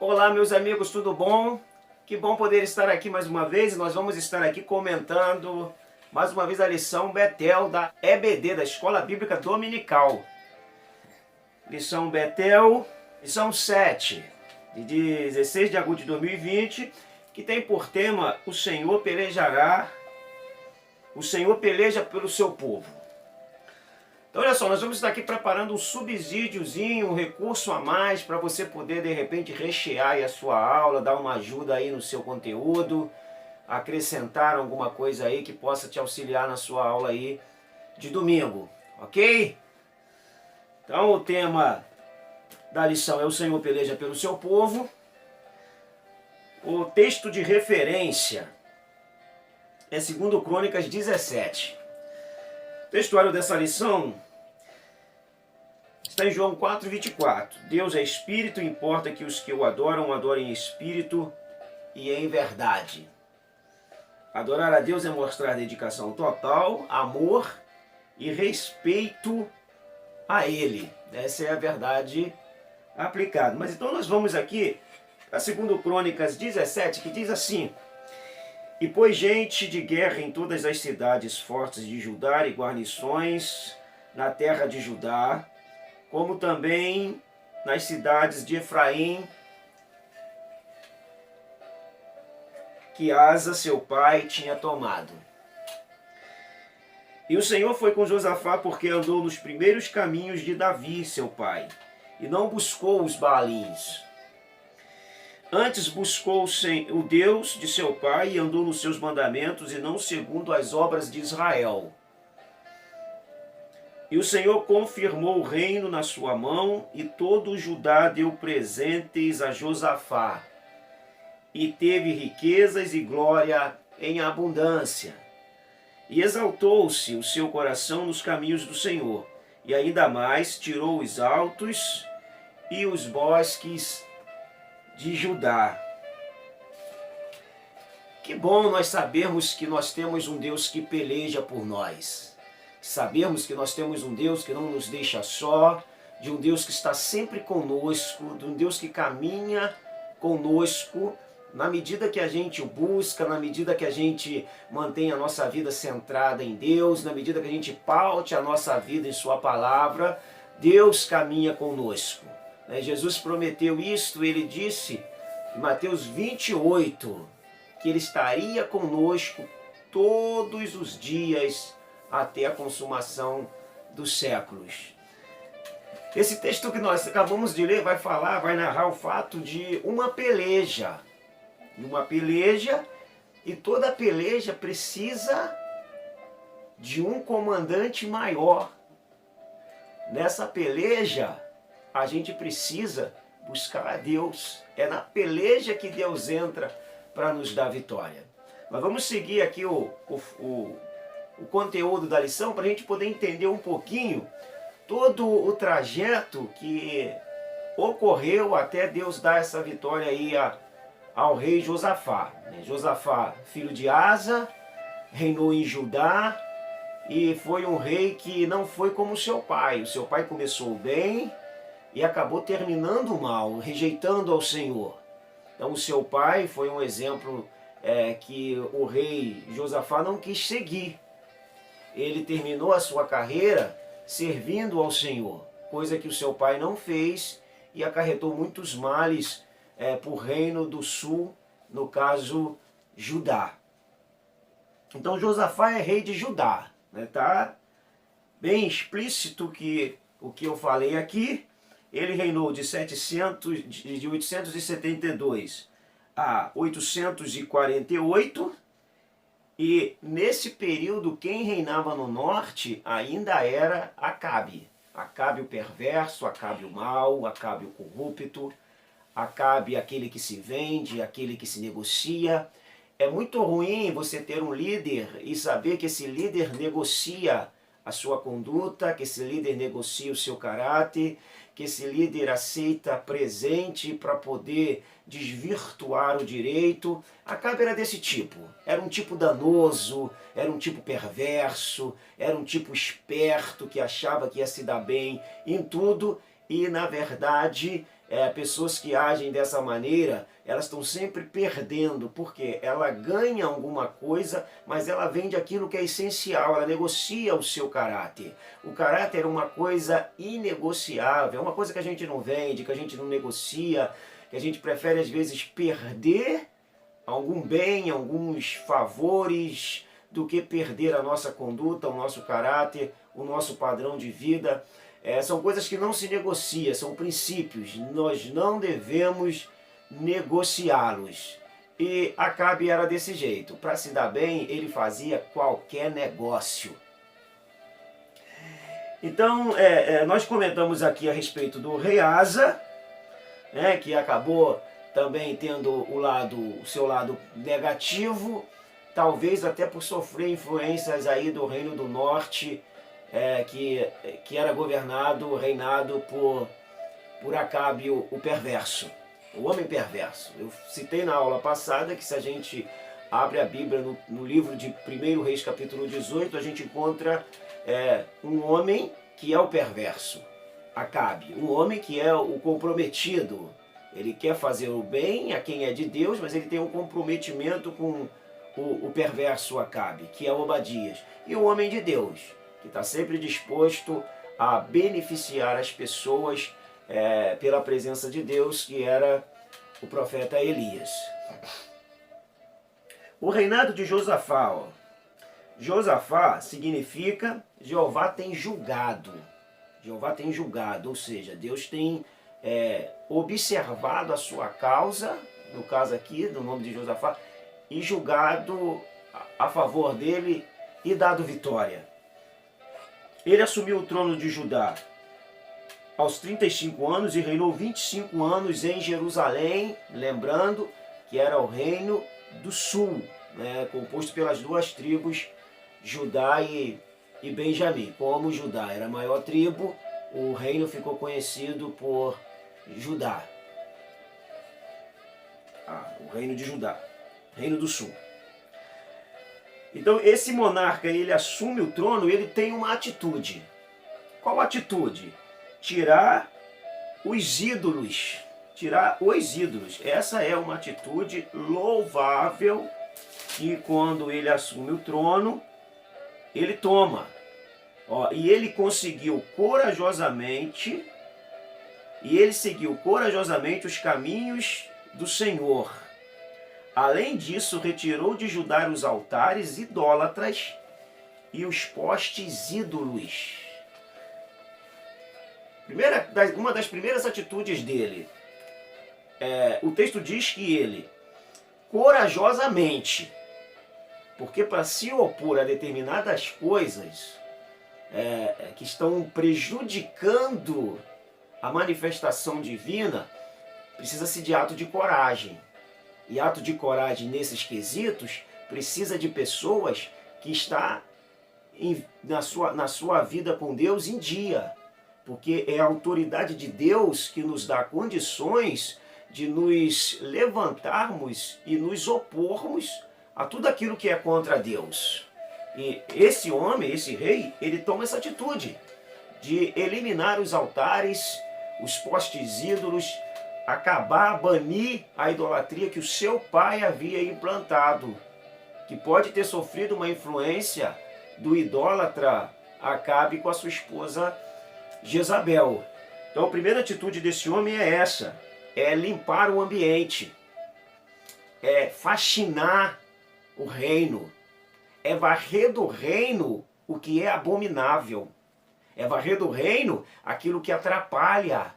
Olá, meus amigos, tudo bom? Que bom poder estar aqui mais uma vez. Nós vamos estar aqui comentando mais uma vez a lição Betel da EBD, da Escola Bíblica Dominical. Lição Betel, lição 7, de 16 de agosto de 2020, que tem por tema: o Senhor pelejará, o Senhor peleja pelo seu povo. Então olha só, nós vamos estar aqui preparando um subsídiozinho, um recurso a mais para você poder de repente rechear aí a sua aula, dar uma ajuda aí no seu conteúdo, acrescentar alguma coisa aí que possa te auxiliar na sua aula aí de domingo, ok? Então o tema da lição é: o Senhor peleja pelo seu povo. O texto de referência é 2 Crônicas 17. O textuário dessa lição está em João 4:24. Deus é espírito, importa que os que o adoram, adorem em espírito e em verdade. Adorar a Deus é mostrar dedicação total, amor e respeito a Ele. Essa é a verdade aplicada. Mas então nós vamos aqui a 2 Crônicas 17, que diz assim: e pôs gente de guerra em todas as cidades fortes de Judá e guarnições na terra de Judá, como também nas cidades de Efraim, que Asa, seu pai, tinha tomado. E o Senhor foi com Josafá, porque andou nos primeiros caminhos de Davi, seu pai, e não buscou os Baalins. Antes buscou o Deus de seu pai e andou nos seus mandamentos e não segundo as obras de Israel. E o Senhor confirmou o reino na sua mão, e todo o Judá deu presentes a Josafá, e teve riquezas e glória em abundância. E exaltou-se o seu coração nos caminhos do Senhor, e ainda mais tirou os altos e os bosques de Judá. Que bom nós sabermos que nós temos um Deus que peleja por nós. Sabemos que nós temos um Deus que não nos deixa só, de um Deus que está sempre conosco, de um Deus que caminha conosco na medida que a gente o busca, na medida que a gente mantém a nossa vida centrada em Deus, na medida que a gente paute a nossa vida em Sua palavra. Deus caminha conosco. Jesus prometeu isto, ele disse em Mateus 28, que ele estaria conosco todos os dias até a consumação dos séculos. Esse texto que nós acabamos de ler vai narrar o fato de uma peleja. E toda peleja precisa de um comandante maior. Nessa peleja, a gente precisa buscar a Deus. É na peleja que Deus entra para nos dar vitória. Mas vamos seguir aqui o conteúdo da lição para a gente poder entender um pouquinho todo o trajeto que ocorreu até Deus dar essa vitória aí ao rei Josafá. Josafá, filho de Asa, reinou em Judá e foi um rei que não foi como o seu pai. O seu pai começou bem e acabou terminando mal, rejeitando ao Senhor. Então o seu pai foi um exemplo que o rei Josafá não quis seguir. Ele terminou a sua carreira servindo ao Senhor, coisa que o seu pai não fez, e acarretou muitos males para o reino do sul, no caso Judá. Então Josafá é rei de Judá. Tá bem explícito que o que eu falei aqui. Ele reinou de 872 a 848, e nesse período quem reinava no norte ainda era Acabe. Acabe o perverso, Acabe o mau, Acabe o corrupto, Acabe aquele que se vende, aquele que se negocia. É muito ruim você ter um líder e saber que esse líder negocia a sua conduta, que esse líder negocia o seu caráter, que esse líder aceita presente para poder desvirtuar o direito. Acabe era desse tipo. Era um tipo danoso, era um tipo perverso, era um tipo esperto que achava que ia se dar bem em tudo e, na verdade, pessoas que agem dessa maneira, elas estão sempre perdendo, porque ela ganha alguma coisa, mas ela vende aquilo que é essencial, ela negocia o seu caráter. O caráter é uma coisa inegociável, é uma coisa que a gente não vende, que a gente não negocia, que a gente prefere às vezes perder algum bem, alguns favores, do que perder a nossa conduta, o nosso caráter, o nosso padrão de vida. São coisas que não se negocia, são princípios, nós não devemos negociá-los. E Acabe era desse jeito, para se dar bem ele fazia qualquer negócio. Então nós comentamos aqui a respeito do rei Asa, que acabou também tendo o seu lado negativo, talvez até por sofrer influências aí do Reino do Norte, que era reinado por Acabe o perverso, o homem perverso. Eu citei na aula passada que se a gente abre a Bíblia no livro de 1 Reis capítulo 18, a gente encontra um homem que é o perverso, Acabe, um homem que é o comprometido. Ele quer fazer o bem a quem é de Deus, mas ele tem um comprometimento com o perverso Acabe, que é Obadias. E o homem de Deus, que está sempre disposto a beneficiar as pessoas pela presença de Deus, que era o profeta Elias. O reinado de Josafá. Josafá significa Jeová tem julgado. Jeová tem julgado, ou seja, Deus tem observado a sua causa, no caso aqui, do nome de Josafá, e julgado a favor dele e dado vitória. Ele assumiu o trono de Judá aos 35 anos e reinou 25 anos em Jerusalém, lembrando que era o reino do sul, composto pelas duas tribos, Judá e Benjamim. Como Judá era a maior tribo, o reino ficou conhecido por Judá. O reino de Judá, reino do sul. Então esse monarca, ele assume o trono e ele tem uma atitude. Qual atitude? Tirar os ídolos. Tirar os ídolos. Essa é uma atitude louvável que quando ele assume o trono, ele toma. E ele conseguiu corajosamente, e ele seguiu corajosamente os caminhos do Senhor. Além disso, retirou de Judá os altares idólatras e os postes ídolos. Uma das primeiras atitudes dele, o texto diz que ele, corajosamente, porque para se opor a determinadas coisas que estão prejudicando a manifestação divina, precisa-se de ato de coragem. E ato de coragem nesses quesitos precisa de pessoas que estão na sua vida com Deus em dia. Porque é a autoridade de Deus que nos dá condições de nos levantarmos e nos opormos a tudo aquilo que é contra Deus. E esse homem, esse rei, ele toma essa atitude de eliminar os altares, os postes ídolos, acabar, banir a idolatria que o seu pai havia implantado, que pode ter sofrido uma influência do idólatra Acabe com a sua esposa Jezabel. Então a primeira atitude desse homem é essa, é limpar o ambiente, é faxinar o reino, é varrer do reino o que é abominável, é varrer do reino aquilo que atrapalha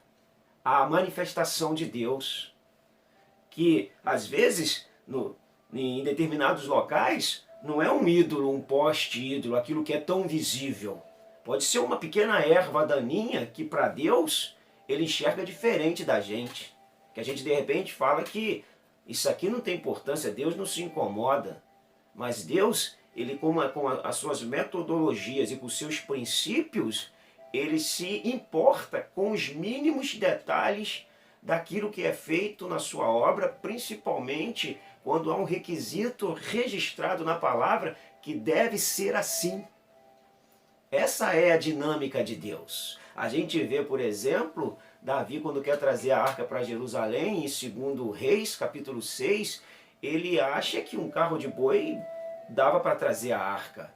a manifestação de Deus, que às vezes em determinados locais não é um ídolo, um poste ídolo, aquilo que é tão visível. Pode ser uma pequena erva daninha que para Deus ele enxerga diferente da gente, que a gente de repente fala que isso aqui não tem importância, Deus não se incomoda, mas Deus, ele com as suas metodologias e com os seus princípios, ele se importa com os mínimos detalhes daquilo que é feito na sua obra, principalmente quando há um requisito registrado na palavra que deve ser assim. Essa é a dinâmica de Deus. A gente vê, por exemplo, Davi, quando quer trazer a arca para Jerusalém, em 2 Reis, capítulo 6, ele acha que um carro de boi dava para trazer a arca.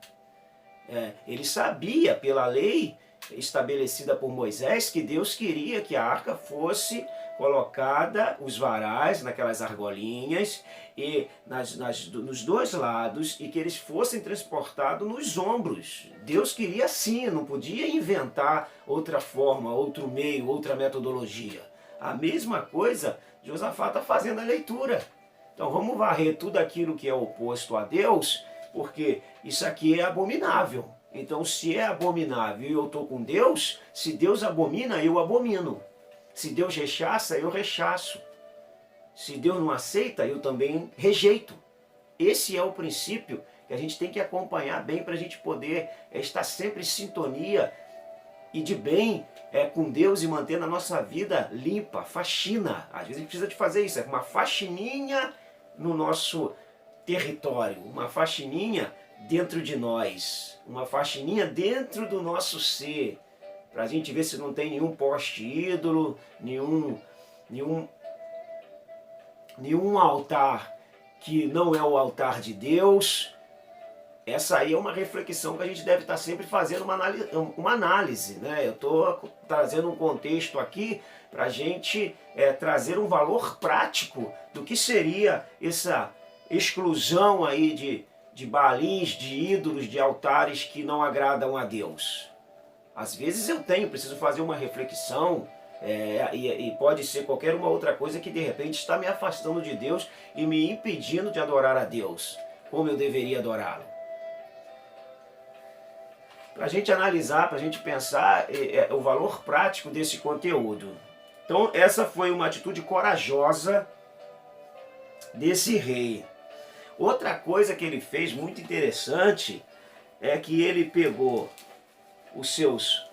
Ele sabia, pela lei estabelecida por Moisés, que Deus queria que a arca fosse colocada, os varais, naquelas argolinhas, e nos dois lados, e que eles fossem transportados nos ombros. Deus queria assim, não podia inventar outra forma, outro meio, outra metodologia. A mesma coisa, Josafá está fazendo a leitura. Então vamos varrer tudo aquilo que é oposto a Deus, porque isso aqui é abominável. Então se é abominável e eu estou com Deus, se Deus abomina, eu abomino. Se Deus rechaça, eu rechaço. Se Deus não aceita, eu também rejeito. Esse é o princípio que a gente tem que acompanhar bem para a gente poder estar sempre em sintonia e de bem com Deus e manter a nossa vida limpa, faxina. Às vezes a gente precisa de fazer isso, uma faxininha no nosso território, uma faxininha dentro de nós, uma faxininha dentro do nosso ser, para a gente ver se não tem nenhum poste ídolo, nenhum altar que não é o altar de Deus. Essa aí é uma reflexão que a gente deve estar sempre fazendo uma análise, né? Eu estou trazendo um contexto aqui para a gente trazer um valor prático do que seria essa exclusão aí de balins, de ídolos, de altares que não agradam a Deus. Às vezes eu preciso fazer uma reflexão, e pode ser qualquer uma outra coisa que de repente está me afastando de Deus e me impedindo de adorar a Deus como eu deveria adorá-lo. Para a gente analisar, para a gente pensar o valor prático desse conteúdo. Então essa foi uma atitude corajosa desse rei. Outra coisa que ele fez muito interessante é que ele pegou os seus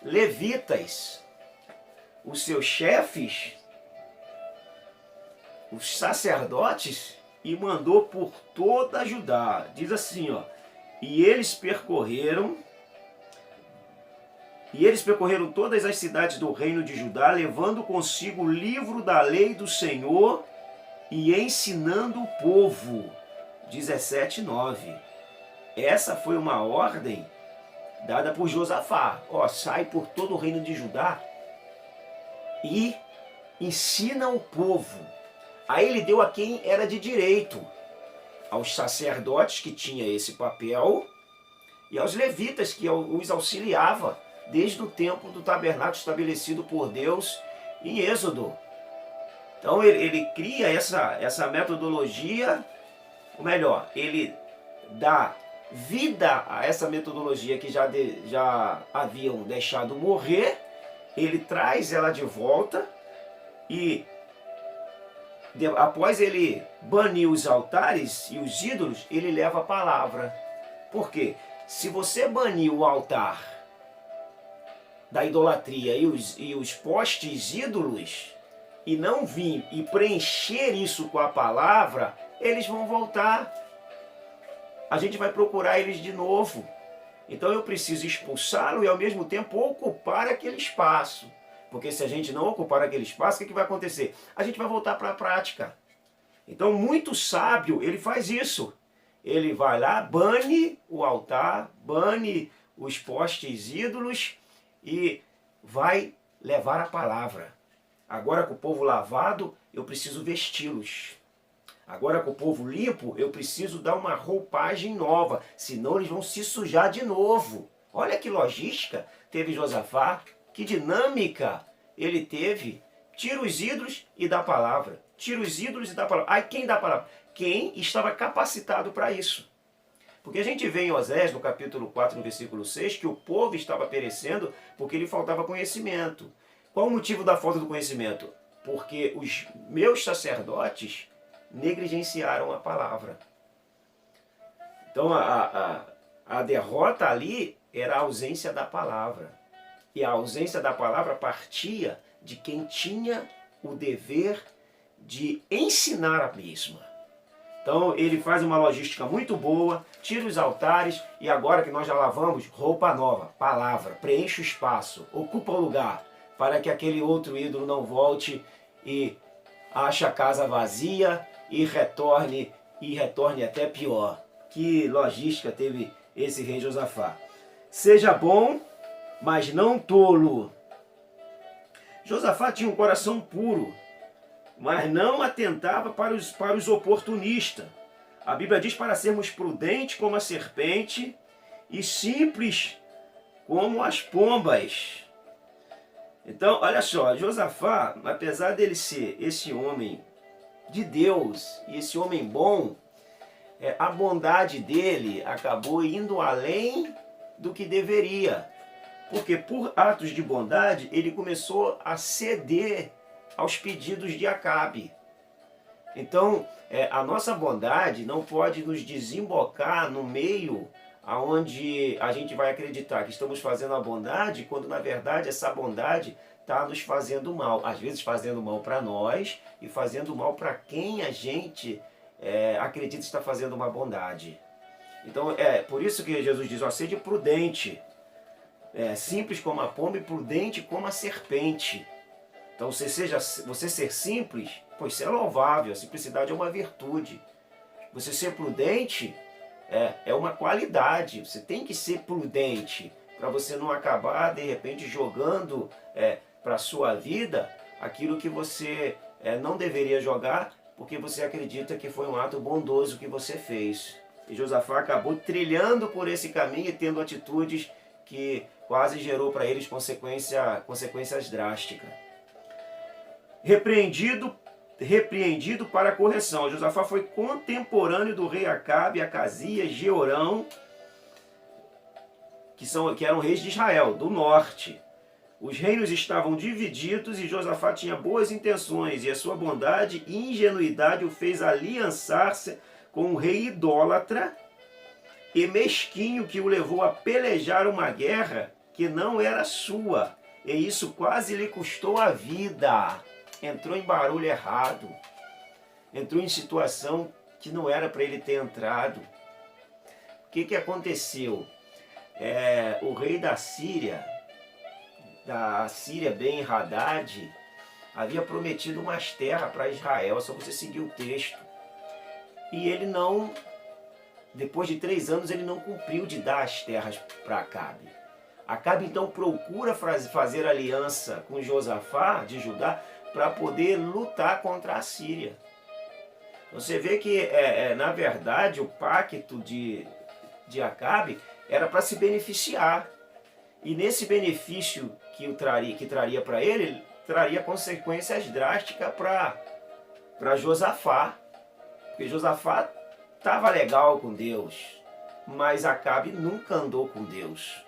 levitas, os seus chefes, os sacerdotes, e mandou por toda Judá. Diz assim, ó: e eles percorreram todas as cidades do reino de Judá, levando consigo o livro da lei do Senhor e ensinando o povo. 17:9. Essa foi uma ordem dada por Josafá. Sai por todo o reino de Judá e ensina o povo. Aí ele deu a quem era de direito, aos sacerdotes, que tinha esse papel, e aos levitas, que os auxiliava desde o tempo do tabernáculo estabelecido por Deus em Êxodo. Então ele cria essa metodologia, ou melhor, ele dá vida a essa metodologia que já haviam deixado morrer, ele traz ela de volta e após ele banir os altares e os ídolos, ele leva a palavra. Por quê? Se você banir o altar da idolatria e os postes ídolos, e não vir e preencher isso com a palavra, eles vão voltar. A gente vai procurar eles de novo. Então eu preciso expulsá-lo e ao mesmo tempo ocupar aquele espaço. Porque se a gente não ocupar aquele espaço, o que vai acontecer? A gente vai voltar para a prática. Então, muito sábio, ele faz isso. Ele vai lá, bane o altar, bane os postes ídolos e vai levar a palavra. Agora com o povo lavado, eu preciso vesti-los. Agora com o povo limpo, eu preciso dar uma roupagem nova, senão eles vão se sujar de novo. Olha que logística teve Josafá, que dinâmica ele teve. Tira os ídolos e dá a palavra. Tira os ídolos e dá a palavra. Aí quem dá a palavra? Quem estava capacitado para isso. Porque a gente vê em Osés, no capítulo 4, no versículo 6, que o povo estava perecendo porque lhe faltava conhecimento. Qual o motivo da falta do conhecimento? Porque os meus sacerdotes negligenciaram a palavra. Então a derrota ali era a ausência da palavra. E a ausência da palavra partia de quem tinha o dever de ensinar a mesma. Então ele faz uma logística muito boa, tira os altares e agora que nós já lavamos, roupa nova, palavra, preenche o espaço, ocupa o lugar. para que aquele outro ídolo não volte e ache a casa vazia e retorne até pior. Que logística teve esse rei Josafá. Seja bom, mas não tolo. Josafá tinha um coração puro, mas não atentava para os oportunistas. A Bíblia diz para sermos prudentes como a serpente e simples como as pombas. Então, olha só, Josafá, apesar dele ser esse homem de Deus e esse homem bom, a bondade dele acabou indo além do que deveria. Porque por atos de bondade, ele começou a ceder aos pedidos de Acabe. Então, a nossa bondade não pode nos desembocar no meio aonde a gente vai acreditar que estamos fazendo a bondade, quando na verdade essa bondade está nos fazendo mal. Às vezes fazendo mal para nós e fazendo mal para quem a gente acredita estar fazendo uma bondade. Então é por isso que Jesus diz, ó, sede prudente, simples como a pomba e prudente como a serpente. Então você ser simples, pois isso é louvável, a simplicidade é uma virtude. Você ser prudente é uma qualidade, você tem que ser prudente, para você não acabar de repente jogando para a sua vida aquilo que você não deveria jogar, porque você acredita que foi um ato bondoso que você fez. E Josafá acabou trilhando por esse caminho e tendo atitudes que quase gerou para eles consequências drásticas. Repreendido para a correção. Josafá foi contemporâneo do rei Acabe, Acasias, Jeorão, que eram reis de Israel, do norte. Os reinos estavam divididos e Josafá tinha boas intenções, e a sua bondade e ingenuidade o fez aliançar-se com um rei idólatra e mesquinho que o levou a pelejar uma guerra que não era sua, e isso quase lhe custou a vida. Entrou em barulho errado, entrou em situação que não era para ele ter entrado. O que aconteceu? O rei da Síria Ben-Hadad, havia prometido umas terras para Israel, é só você seguir o texto. E ele não, depois de 3 anos, ele não cumpriu de dar as terras para Acabe. Acabe então procura fazer aliança com Josafá de Judá para poder lutar contra a Síria. Você vê que, na verdade, o pacto de Acabe era para se beneficiar. E nesse benefício que traria para ele, traria consequências drásticas para Josafá. Porque Josafá estava legal com Deus, mas Acabe nunca andou com Deus.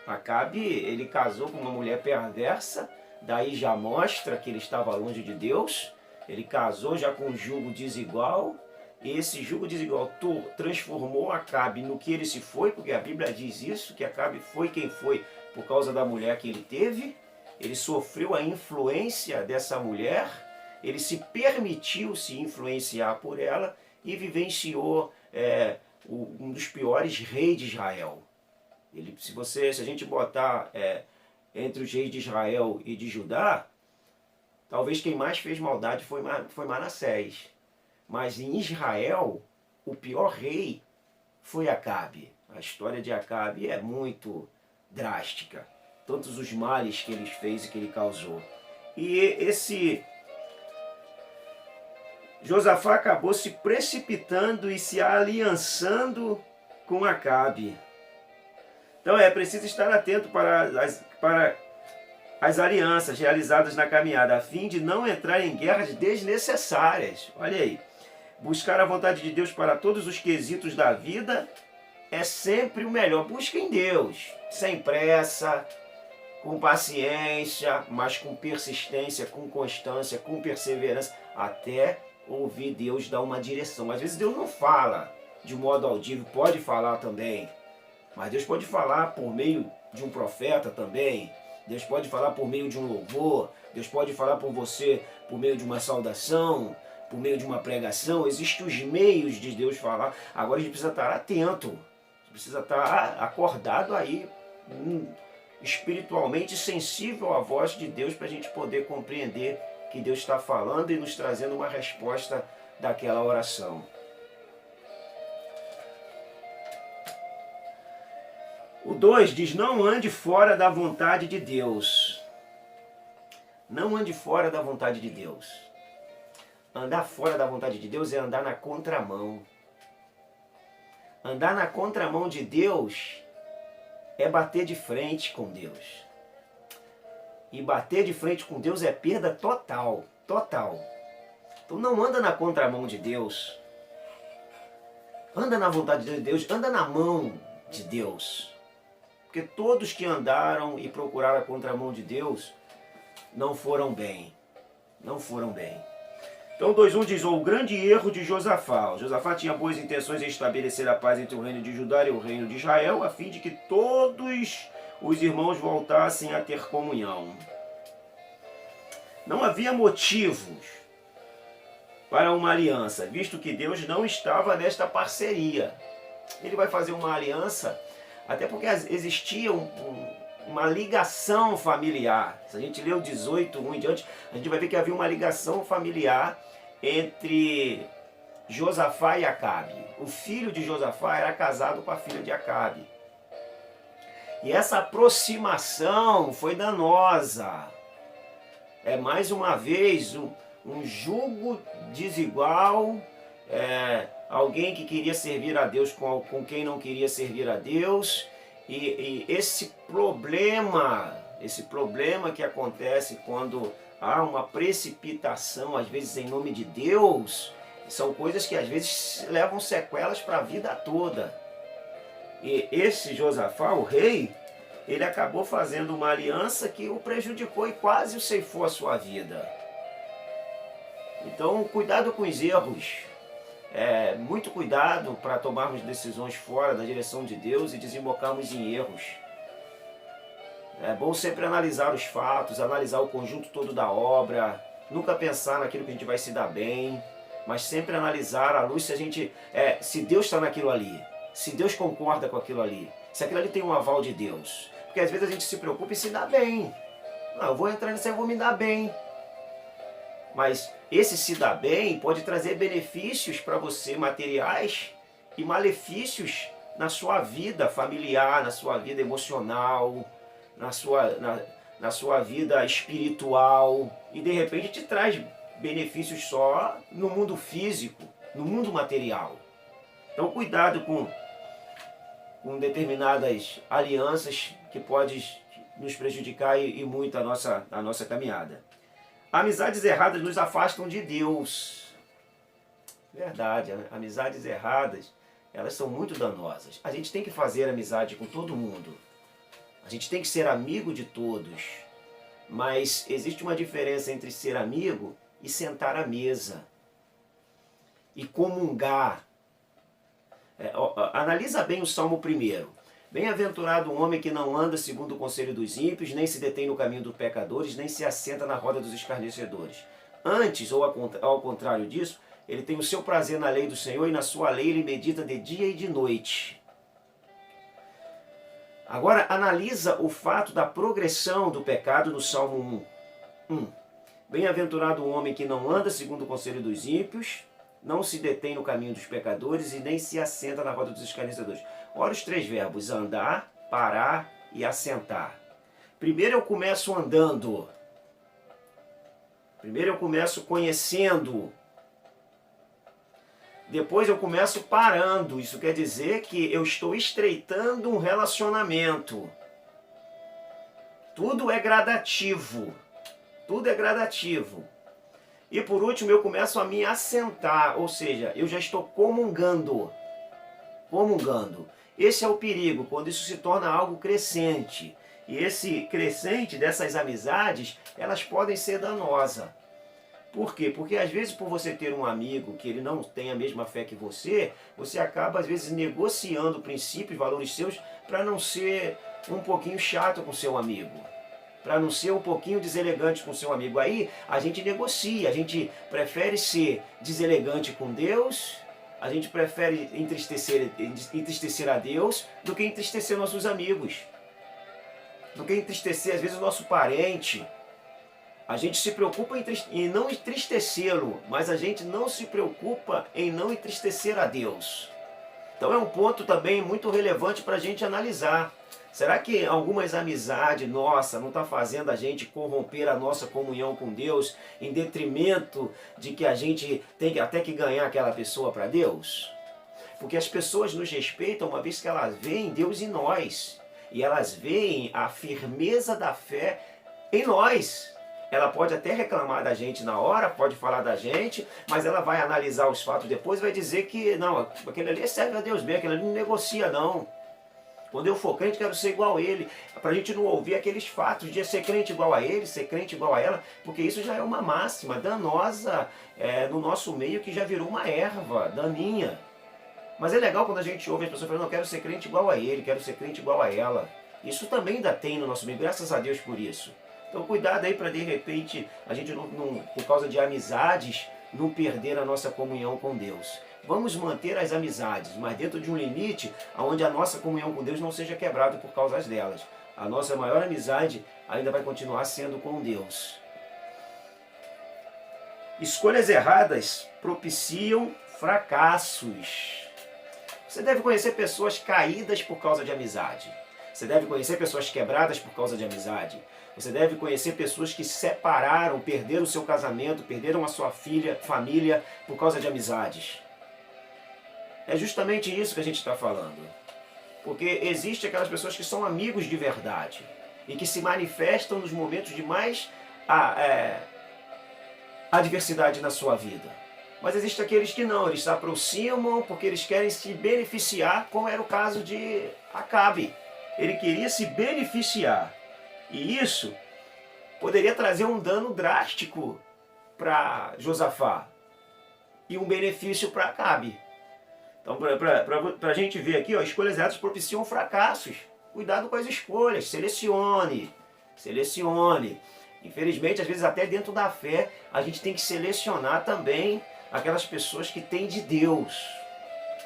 Acabe, ele casou com uma mulher perversa, daí já mostra que ele estava longe de Deus. Ele casou já com um jugo desigual, e esse jugo desigual transformou Acabe no que ele se foi, porque a Bíblia diz isso, que Acabe foi quem foi por causa da mulher que ele teve. Ele sofreu a influência dessa mulher, ele se permitiu se influenciar por ela e vivenciou um dos piores reis de Israel. Se a gente botar entre os reis de Israel e de Judá, talvez quem mais fez maldade foi Manassés. Mas em Israel, o pior rei foi Acabe. A história de Acabe é muito drástica. Tantos os males que ele fez e que ele causou. E esse Josafá acabou se precipitando e se aliançando com Acabe. Então é preciso estar atento para as alianças realizadas na caminhada, a fim de não entrar em guerras desnecessárias. Olha aí, buscar a vontade de Deus para todos os quesitos da vida é sempre o melhor. Busca em Deus, sem pressa, com paciência, mas com persistência, com constância, com perseverança, até ouvir Deus dar uma direção. Às vezes Deus não fala de modo audível, pode falar também, mas Deus pode falar por meio de um profeta também. Deus pode falar por meio de um louvor, Deus pode falar por você por meio de uma saudação, por meio de uma pregação. Existem os meios de Deus falar. Agora a gente precisa estar atento, a gente precisa estar acordado aí, espiritualmente sensível à voz de Deus para a gente poder compreender que Deus está falando e nos trazendo uma resposta daquela oração. O 2 diz: não ande fora da vontade de Deus. Não ande fora da vontade de Deus. Andar fora da vontade de Deus é andar na contramão. Andar na contramão de Deus é bater de frente com Deus. E bater de frente com Deus é perda total, total. Então não anda na contramão de Deus. Anda na vontade de Deus, anda na mão de Deus. Porque todos que andaram e procuraram a contramão de Deus não foram bem. Não foram bem. Então 2:1 diz: o grande erro de Josafá. Josafá tinha boas intenções em estabelecer a paz entre o reino de Judá e o reino de Israel, a fim de que todos os irmãos voltassem a ter comunhão. Não havia motivos para uma aliança, visto que Deus não estava nesta parceria. Ele vai fazer uma aliança, até porque existia uma ligação familiar. Se a gente ler o 18:1 em diante, a gente vai ver que havia uma ligação familiar entre Josafá e Acabe. O filho de Josafá era casado com a filha de Acabe. E essa aproximação foi danosa. É mais uma vez um jugo desigual, alguém que queria servir a Deus com quem não queria servir a Deus. E esse problema que acontece quando há uma precipitação, às vezes em nome de Deus, são coisas que às vezes levam sequelas para a vida toda. E esse Josafá, o rei, ele acabou fazendo uma aliança que o prejudicou e quase o ceifou a sua vida. Então, cuidado com os erros. Muito cuidado para tomarmos decisões fora da direção de Deus e desembocarmos em erros. É bom sempre analisar os fatos, analisar o conjunto todo da obra, nunca pensar naquilo que a gente vai se dar bem, mas sempre analisar à luz se Deus está naquilo ali, se Deus concorda com aquilo ali, se aquilo ali tem um aval de Deus. Porque às vezes a gente se preocupa em se dar bem. Não, eu vou entrar nisso e eu vou me dar bem. Mas esse se dar bem pode trazer benefícios para você materiais e malefícios na sua vida familiar, na sua vida emocional, na sua vida espiritual. E de repente te traz benefícios só no mundo físico, no mundo material. Então cuidado com determinadas alianças que podem nos prejudicar e muito a nossa caminhada. Amizades erradas nos afastam de Deus. Verdade, amizades erradas, elas são muito danosas. A gente tem que fazer amizade com todo mundo. A gente tem que ser amigo de todos. Mas existe uma diferença entre ser amigo e sentar à mesa. E comungar. Analisa bem o Salmo 1. Bem-aventurado o homem que não anda segundo o conselho dos ímpios, nem se detém no caminho dos pecadores, nem se assenta na roda dos escarnecedores. Antes, ou ao contrário disso, ele tem o seu prazer na lei do Senhor e na sua lei ele medita de dia e de noite. Agora, analisa o fato da progressão do pecado no Salmo 1. Bem-aventurado o homem que não anda segundo o conselho dos ímpios, não se detém no caminho dos pecadores e nem se assenta na roda dos escarnecedores. Olha os 3 verbos: andar, parar e assentar. Primeiro eu começo andando. Primeiro eu começo conhecendo. Depois eu começo parando. Isso quer dizer que eu estou estreitando um relacionamento. Tudo é gradativo. Tudo é gradativo. E por último eu começo a me assentar, ou seja, eu já estou comungando. Comungando. Esse é o perigo, quando isso se torna algo crescente. E esse crescente dessas amizades, elas podem ser danosas. Por quê? Porque às vezes por você ter um amigo que ele não tem a mesma fé que você acaba às vezes negociando princípios, valores seus, para não ser um pouquinho chato com seu amigo. Para não ser um pouquinho deselegante com seu amigo. Aí a gente negocia, a gente prefere ser deselegante com Deus, a gente prefere entristecer a Deus do que entristecer nossos amigos. do que entristecer às vezes o nosso parente. A gente se preocupa em não entristecê-lo, mas a gente não se preocupa em não entristecer a Deus. Então é um ponto também muito relevante para a gente analisar. Será que algumas amizades nossas não estão fazendo a gente corromper a nossa comunhão com Deus em detrimento de que a gente tem até que ganhar aquela pessoa para Deus? Porque as pessoas nos respeitam uma vez que elas veem Deus em nós. E elas veem a firmeza da fé em nós. Ela pode até reclamar da gente na hora, pode falar da gente, mas ela vai analisar os fatos depois e vai dizer que não, aquele ali serve a Deus bem, aquele ali não negocia não. Quando eu for crente, quero ser igual a ele. Para a gente não ouvir aqueles fatos de ser crente igual a ele, ser crente igual a ela, porque isso já é uma máxima danosa no nosso meio, que já virou uma erva daninha. Mas é legal quando a gente ouve as pessoas falando, não, quero ser crente igual a ele, quero ser crente igual a ela. Isso também ainda tem no nosso meio, graças a Deus por isso. Então cuidado aí para de repente a gente não, por causa de amizades, não perder a nossa comunhão com Deus. Vamos manter as amizades, mas dentro de um limite onde a nossa comunhão com Deus não seja quebrada por causa delas. A nossa maior amizade ainda vai continuar sendo com Deus. Escolhas erradas propiciam fracassos. Você deve conhecer pessoas caídas por causa de amizade. Você deve conhecer pessoas quebradas por causa de amizade. Você deve conhecer pessoas que se separaram, perderam o seu casamento, perderam a sua família por causa de amizades. É justamente isso que a gente está falando. Porque existe aquelas pessoas que são amigos de verdade e que se manifestam nos momentos de mais adversidade na sua vida. Mas existem aqueles que não, eles se aproximam porque eles querem se beneficiar, como era o caso de Acabe. Ele queria se beneficiar. E isso poderia trazer um dano drástico para Josafá e um benefício para Acabe. Então, para a gente ver aqui, ó, escolhas erradas propiciam fracassos. Cuidado com as escolhas, selecione. Selecione. Infelizmente, às vezes até dentro da fé, a gente tem que selecionar também aquelas pessoas que têm de Deus.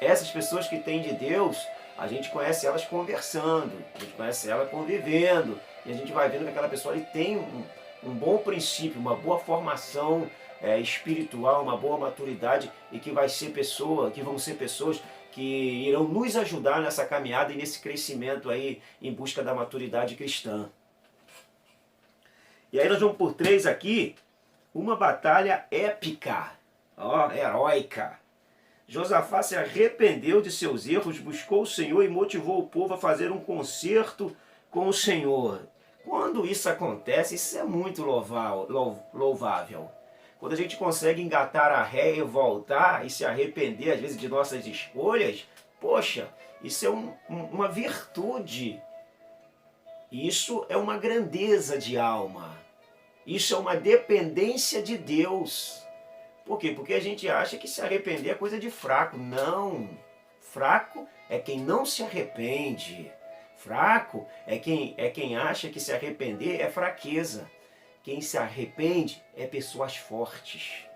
Essas pessoas que têm de Deus, a gente conhece elas conversando, a gente conhece elas convivendo, e a gente vai vendo que aquela pessoa ali tem um bom princípio, uma boa formação espiritual, uma boa maturidade, e que vão ser pessoas que irão nos ajudar nessa caminhada e nesse crescimento aí em busca da maturidade cristã. E aí nós vamos por 3 aqui, uma batalha épica, ó, heróica. Josafá se arrependeu de seus erros, buscou o Senhor e motivou o povo a fazer um concerto com o Senhor. Quando isso acontece, isso é muito louvável. Quando a gente consegue engatar a ré e voltar e se arrepender, às vezes, de nossas escolhas, poxa, isso é uma virtude. Isso é uma grandeza de alma. Isso é uma dependência de Deus. Por quê? Porque a gente acha que se arrepender é coisa de fraco. Não. Fraco é quem não se arrepende. Fraco é quem acha que se arrepender é fraqueza. Quem se arrepende é pessoas fortes.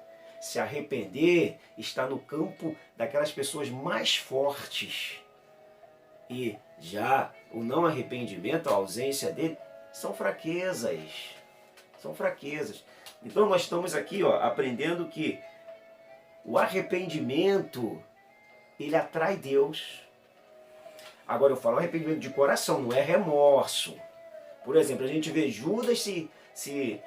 Se arrepender está no campo daquelas pessoas mais fortes. E já o não arrependimento, a ausência dele, são fraquezas. São fraquezas. Então nós estamos aqui, ó, aprendendo que o arrependimento, ele atrai Deus. Agora eu falo arrependimento de coração, não é remorso. Por exemplo, a gente vê Judas se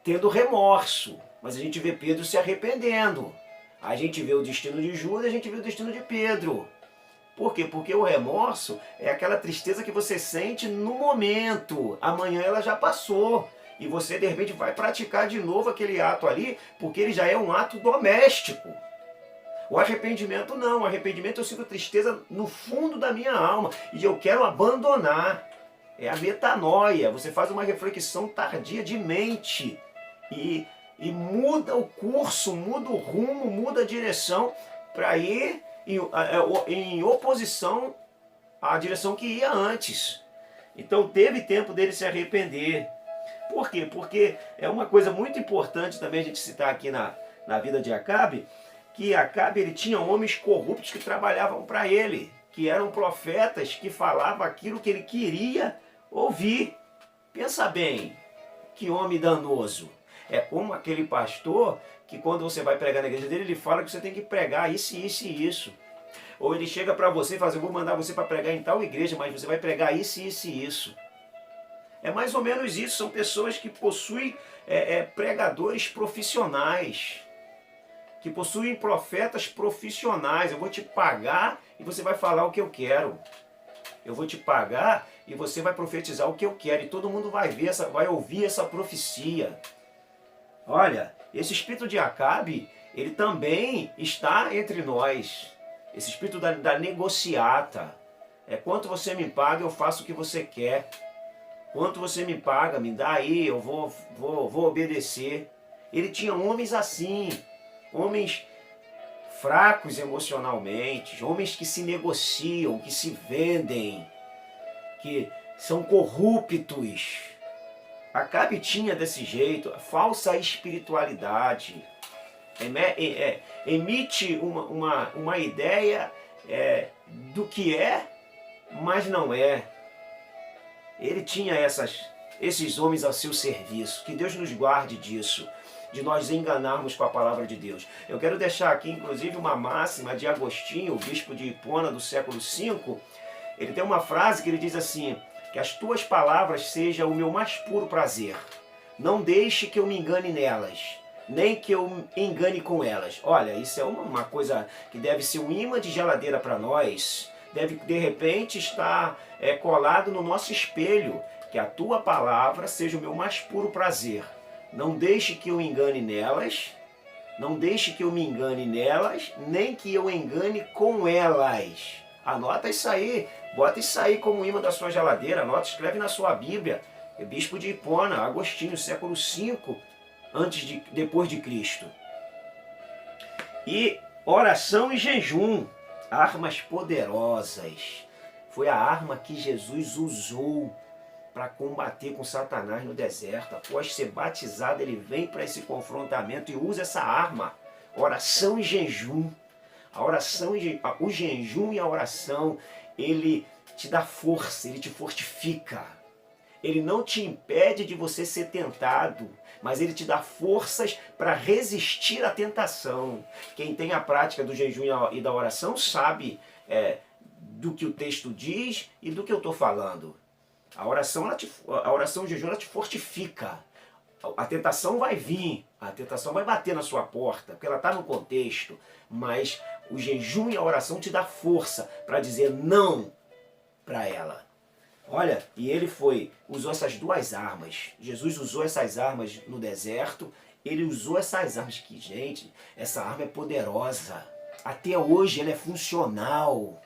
tendo remorso, mas a gente vê Pedro se arrependendo. A gente vê o destino de Judas, a gente vê o destino de Pedro. Por quê? Porque o remorso é aquela tristeza que você sente no momento. Amanhã ela já passou. E você, de repente, vai praticar de novo aquele ato ali, porque ele já é um ato doméstico. O arrependimento não. O arrependimento eu sinto tristeza no fundo da minha alma. E eu quero abandonar. É a metanoia. Você faz uma reflexão tardia de mente. E muda o curso, muda o rumo, muda a direção para ir em oposição à direção que ia antes. Então teve tempo dele se arrepender. Por quê? Porque é uma coisa muito importante também a gente citar aqui na vida de Acabe, que Acabe ele tinha homens corruptos que trabalhavam para ele, que eram profetas que falavam aquilo que ele queria ouvir. Pensa bem, que homem danoso. É como aquele pastor que quando você vai pregar na igreja dele, ele fala que você tem que pregar isso, isso e isso. Ou ele chega para você e fala, eu vou mandar você para pregar em tal igreja, mas você vai pregar isso, isso e isso. É mais ou menos isso, são pessoas que possuem pregadores profissionais, que possuem profetas profissionais. Eu vou te pagar e você vai falar o que eu quero. Eu vou te pagar e você vai profetizar o que eu quero. E todo mundo vai ver, vai ouvir essa profecia. Olha, esse espírito de Acabe, ele também está entre nós. Esse espírito da negociata. É quanto você me paga, eu faço o que você quer. Quanto você me paga, me dá aí, eu vou obedecer. Ele tinha homens assim, homens fracos emocionalmente, homens que se negociam, que se vendem, que são corruptos. Acabe tinha desse jeito, falsa espiritualidade. Emite uma ideia do que é, mas não é. Ele tinha esses homens a seu serviço. Que Deus nos guarde disso, de nós enganarmos com a palavra de Deus. Eu quero deixar aqui, inclusive, uma máxima de Agostinho, o bispo de Hipona do século V. Ele tem uma frase que ele diz assim, que as tuas palavras sejam o meu mais puro prazer. Não deixe que eu me engane nelas, nem que eu engane com elas. Olha, isso é uma coisa que deve ser um imã de geladeira para nós. Deve, de repente, estar colado no nosso espelho. Que a tua palavra seja o meu mais puro prazer. Não deixe que eu engane nelas, não deixe que eu me engane nelas, nem que eu engane com elas. Anota isso aí, bota isso aí como imã da sua geladeira, anota, escreve na sua Bíblia. É bispo de Hipona, Agostinho, século V, depois de Cristo. E oração e jejum, armas poderosas. Foi a arma que Jesus usou para combater com Satanás no deserto. Após ser batizado, ele vem para esse confrontamento e usa essa arma. Oração e jejum. O jejum e a oração, ele te dá força, ele te fortifica. Ele não te impede de você ser tentado, mas ele te dá forças para resistir à tentação. Quem tem a prática do jejum e da oração sabe do que o texto diz e do que eu estou falando. A oração e o jejum, ela te fortifica. A tentação vai vir, a tentação vai bater na sua porta, porque ela está no contexto, mas o jejum e a oração te dá força para dizer não para ela. Olha, e ele usou essas duas armas. Jesus usou essas armas no deserto, ele usou essas armas que, gente, essa arma é poderosa. Até hoje ela é funcional.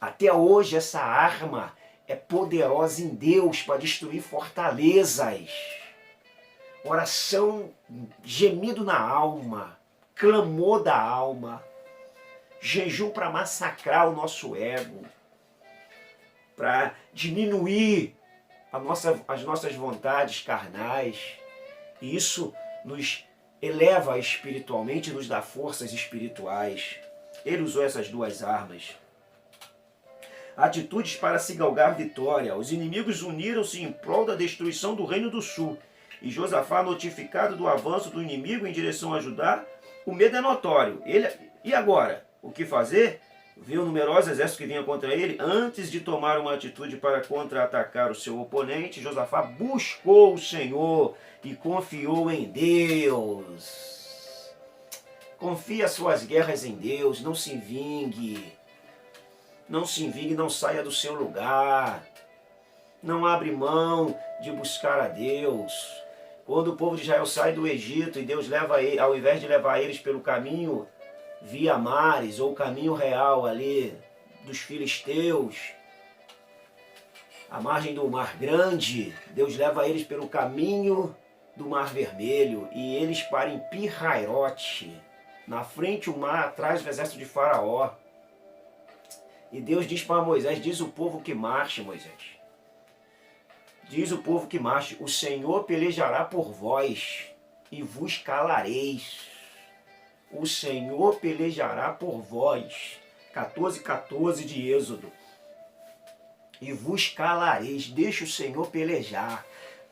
Até hoje essa arma é poderosa em Deus para destruir fortalezas. Oração, gemido na alma, clamor da alma, jejum para massacrar o nosso ego, para diminuir as nossas vontades carnais. E isso nos eleva espiritualmente, nos dá forças espirituais. Ele usou essas duas armas. Atitudes para se galgar vitória. Os inimigos uniram-se em prol da destruição do Reino do Sul. E Josafá, notificado do avanço do inimigo em direção a Judá, o medo é notório. E agora? O que fazer? Viu numerosos exércitos que vinham contra ele. Antes de tomar uma atitude para contra-atacar o seu oponente, Josafá buscou o Senhor e confiou em Deus. Confie as suas guerras em Deus, não se vingue. Não se vingue, não saia do seu lugar. Não abre mão de buscar a Deus. Quando o povo de Israel sai do Egito e Deus leva ele, ao invés de levar eles pelo caminho via mares, ou o caminho real ali dos filisteus, à margem do Mar Grande, Deus leva eles pelo caminho do Mar Vermelho e eles param em Pi-Hairote. Na frente o mar, atrás o exército de Faraó. E Deus diz para Moisés, diz o povo que marche, Moisés. Diz o povo que marche, o Senhor pelejará por vós e vos calareis. O Senhor pelejará por vós. 14:14 de Êxodo. e vos calareis. Deixa o Senhor pelejar.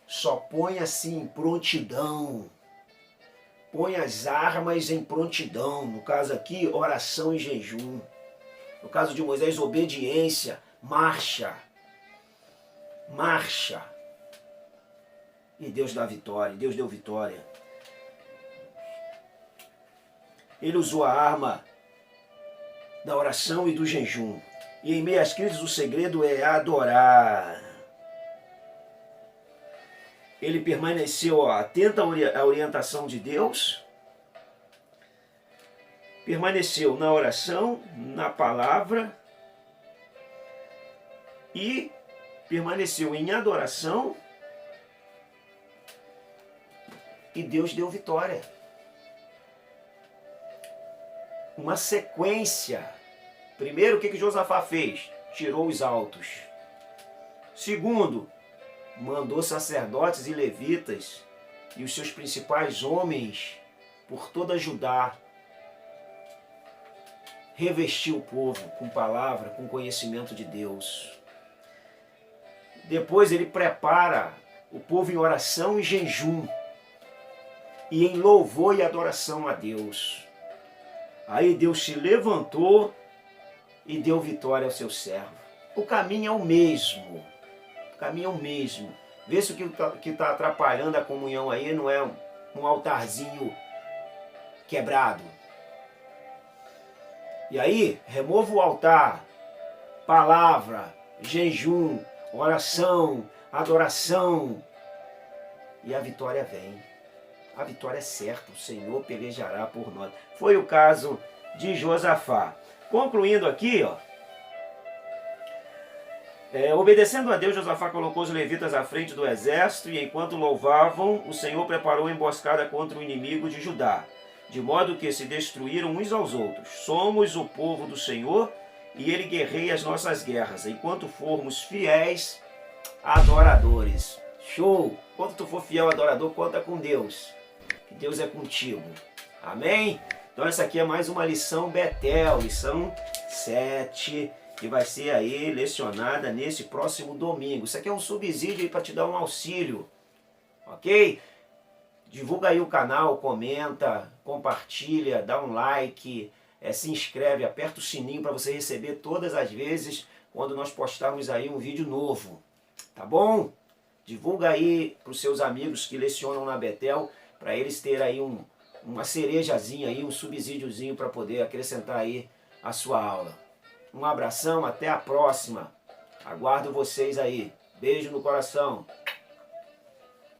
Só põe assim em prontidão. Põe as armas em prontidão. No caso aqui, oração e jejum. No caso de Moisés, obediência. Marcha. Marcha. E Deus dá vitória. Deus deu vitória. Ele usou a arma da oração e do jejum. E em meio às crises o segredo é adorar. Ele permaneceu atento à orientação de Deus. Permaneceu na oração, na palavra. E permaneceu em adoração. E Deus deu vitória. Uma sequência. Primeiro, o que Josafá fez? Tirou os altos. Segundo, mandou sacerdotes e levitas e os seus principais homens por toda Judá revestir o povo com palavra, com conhecimento de Deus. Depois ele prepara o povo em oração e jejum e em louvor e adoração a Deus. Aí Deus se levantou e deu vitória ao seu servo. O caminho é o mesmo. O caminho é o mesmo. Vê se o que está atrapalhando a comunhão aí não é um altarzinho quebrado. E aí, remova o altar. Palavra, jejum, oração, adoração. E a vitória vem. A vitória é certa. O Senhor pelejará por nós. Foi o caso de Josafá. Concluindo aqui, ó. Obedecendo a Deus, Josafá colocou os levitas à frente do exército e enquanto louvavam, o Senhor preparou emboscada contra o inimigo de Judá, de modo que se destruíram uns aos outros. Somos o povo do Senhor e Ele guerreia as nossas guerras, enquanto formos fiéis adoradores. Show! Quando tu for fiel adorador, conta com Deus, que Deus é contigo. Amém? Então essa aqui é mais uma lição Betel, lição 7, que vai ser aí lecionada nesse próximo domingo. Isso aqui é um subsídio para te dar um auxílio, ok? Divulga aí o canal, comenta, compartilha, dá um like, se inscreve, aperta o sininho para você receber todas as vezes quando nós postarmos aí um vídeo novo, tá bom? Divulga aí para os seus amigos que lecionam na Betel, para eles terem aí uma cerejazinha aí, um subsídiozinho para poder acrescentar aí a sua aula. Um abração, até a próxima. Aguardo vocês aí. Beijo no coração.